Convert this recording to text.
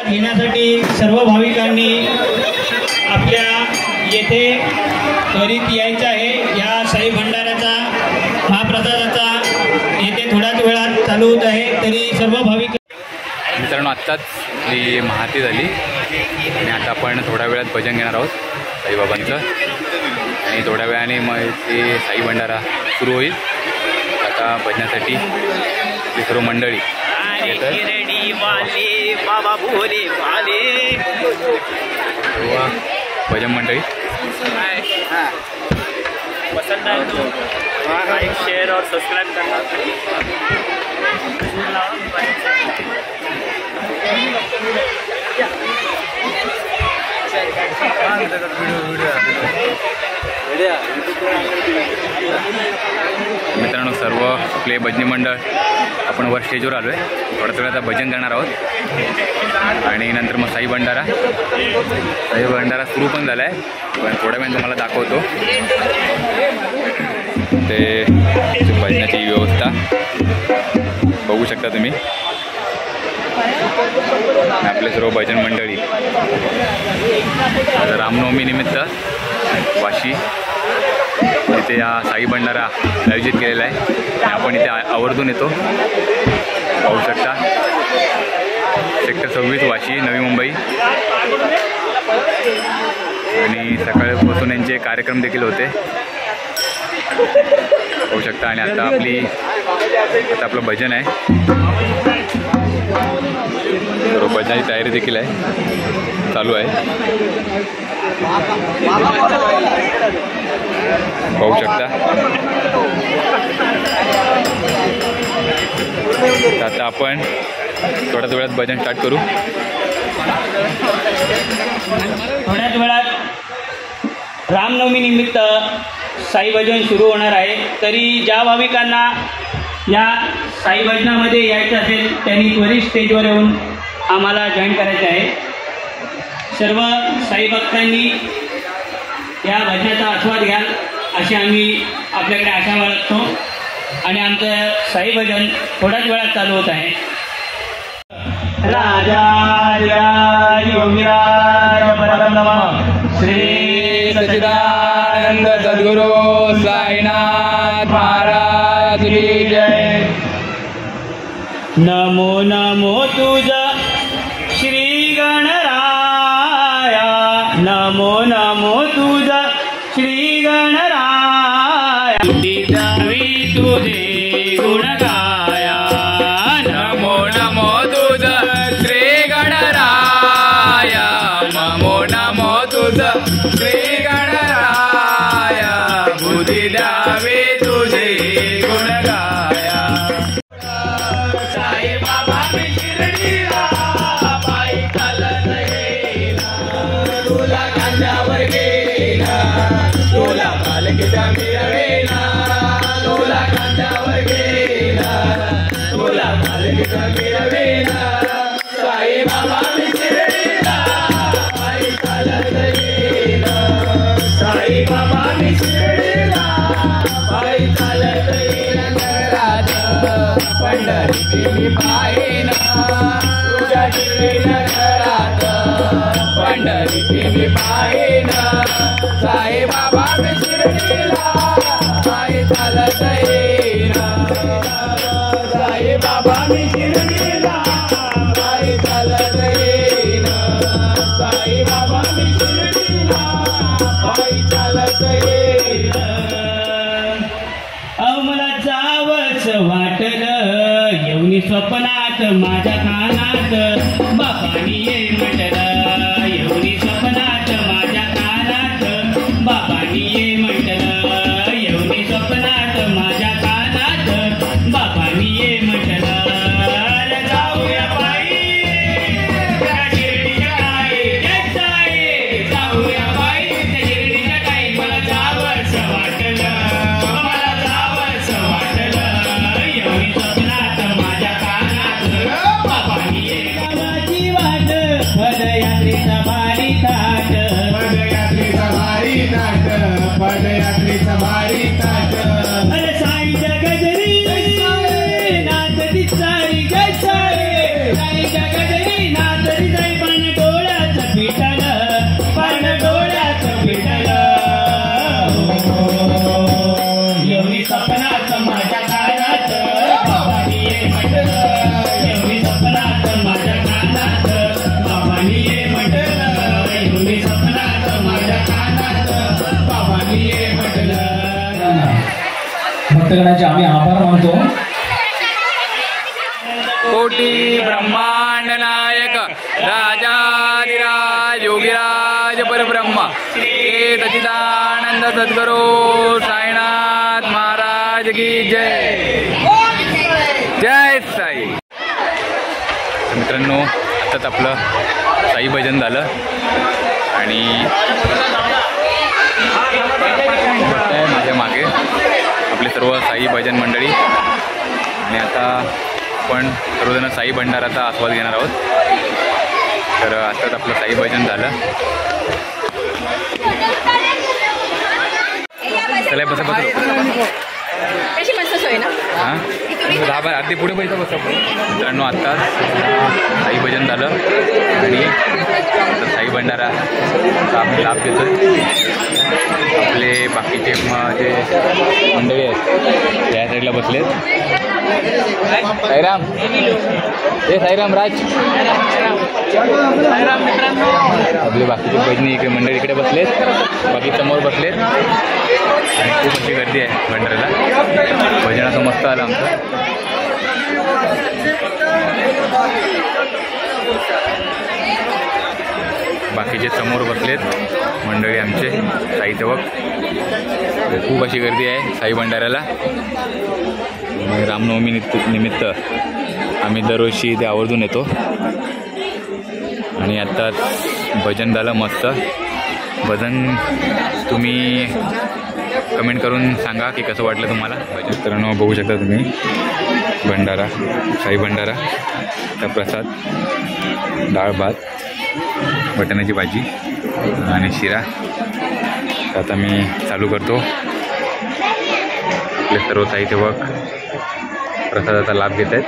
घेण्यासाठी सर्व भाविकांनी आपल्या येथे त्वरित यायचं आहे। या साई भंडाऱ्याचा महाप्रसादाचा येथे थोड्याच वेळात चालू होत आहे, तरी सर्व भाविक मित्रांनो आत्ताच ही महाआरती झाली आणि आता आपण थोड्या वेळात भजन घेणार आहोत साईबाबांचं आणि थोड्या वेळाने मग ते साई भंडारा सुरू होईल। आता भजनासाठी ती सर्व मंडळी बाबा भोले वाले भजन मंडळी पसंद आए तो लाइक शेयर और सब्सक्राइब करना। मित्रांनो सर्व आपले भजनी मंडळ आपण वर स्टेजवर आलो आहे। थोड्याच वेळात भजन करणार आहोत आणि नंतर मग साई भंडारा सुरू पण झाला आहे, पण थोड्या वेळ तुम्हाला दाखवतो ते भजनाची व्यवस्था बघू शकता तुम्ही। आपले सर्व भजन मंडळी आज रामनवमी निमित्त वाशी इथे हा साई भंडारा आयोजित केलेला आहे आणि आपण इथे आवर्जून येतो। पाहू शकता सेक्टर 26 वाशी नवी मुंबई आणि सकाळपासून यांचे कार्यक्रम देखील होते पाहू शकता। आणि आता आपलं भजन आहे, भजनाची तयारी देखील आहे चालू आहे पाहू शकता। आता आपण थोड्याच वेळात भजन स्टार्ट करू। थोड्याच वेळात रामनवमी निमित्त साई भजन सुरू होणार आहे, तरी ज्या भाविकांना या साई भजनामध्ये यायचं असेल त्यांनी त्वरित स्टेजवर येऊन आम्हाला जॉईन करायचं आहे। सर्व साई भक्तांनी या भजनाचा आस्वाद घ्याल अशी आम्ही आपल्याकडे आशा बाळगतो आणि आमचं साई भजन थोड्याच वेळात चालू होत आहे। राजा योगीराज परब्रह्म श्री सच्चिदानंद सद्गुरु साईनाथ महाराज की जय। नमो नमो तुझा श्री गणराया, नमो नमो तुझा श्री गणराया, तुझे गुण गाया। नमो नमो तुझा श्री गणराया, नमो नमो तुझा श्री गणराया, बुद्धी द्यावी तुझे गुण गाया। साई बाबा मी शिर्डीला पायी चालत गेला, तुला खांद्यावर गेला, तुला पालखीचा मिरवेला, तुला खांद्यावर गेला, तुला पालखीचा मिरवेला। साई बाबा मी शिर्डीला पायी चालत गेला, साई बाबा मी शिर्डीला पायी चालत गेला। नगरात पंढरीची मी पाहिना, तुझ्या शिर्डी नगरात पंढरीची मी पाहिना। साई बाबा मी शिर्डीला पायी चालत येईना, साई बाबा मी शिर्डीला पायी चालत येईना, साई बाबा मी शिर्डीला पायी चालत येईना। अहो मला जावंच वाटलं येऊनी स्वप्नात माझ्या कानात, बाबांनी ये म्हटलं येऊनी स्वप्नात माझ्या कानात, बाबांनी ये म्हटलं येऊनी स्वप्नात माझ्या कानात, बाबांनी ये म्हटलं। जाऊया बाई त्या शिर्डीच्या गाई, जाऊया बाई त्या शिर्डीच्या गाई, मला जावंच भक्तगणांचे आम्ही आभार मानतो. कोटी ब्रह्मांड नायक राजाधिराज योगीराज परब्रह्म श्री सच्चिदानंद सद्गुरू साईनाथ महाराज की जय. जय साई. मित्रांनो, आताच आपलं साई भजन झालं आणि बघताय माझ्या मागे आपले सर्व साई भजन मंडळी. आणि आता आपण सर्वजण साई भंडाराचा आस्वाद घेणार आहोत. तर आताच आपलं साई भजन झालं. चला बसा कशी मस्त सोय ना. हां अर्धी पुढे पैसा बसा. मित्रांनो, आत्ताच साई भजन झालं आणि आता साई भंडाराचा आम्ही लाभ घेतो. आपले बाकीचे जे मंडळी आहेत त्या साईडला बसलेत. साईराम, हे साईराम राज. आपले बाकीचे भजनी इकडे मंडळी इकडे बसलेत, बाकी समोर बसलेत आणि खूप अशी गर्दी आहे भंडाऱ्याला. भजनाचं मस्त आलं आमचं. बाकीचे समोर बसलेत मंडळी आमचे साई सेवक. खूप अशी गर्दी आहे साई भंडाऱ्याला. रामनवमी निमित्त आम्ही दरवर्षी इथे आवर्जून येतो. आणि आत्ताच भजन झालं मस्त. भजन तुम्ही कमेंट करून सांगा की कसं वाटलं तुम्हाला भजन. तर बघू शकता तुम्ही भंडारा, साई भंडारा, त्या प्रसाद, डाळ भात, वाटाण्याची भाजी आणि शिरा. आता मी चालू करतो. आपले सर्व साई सेवक प्रसादाचा लाभ घेत आहेत.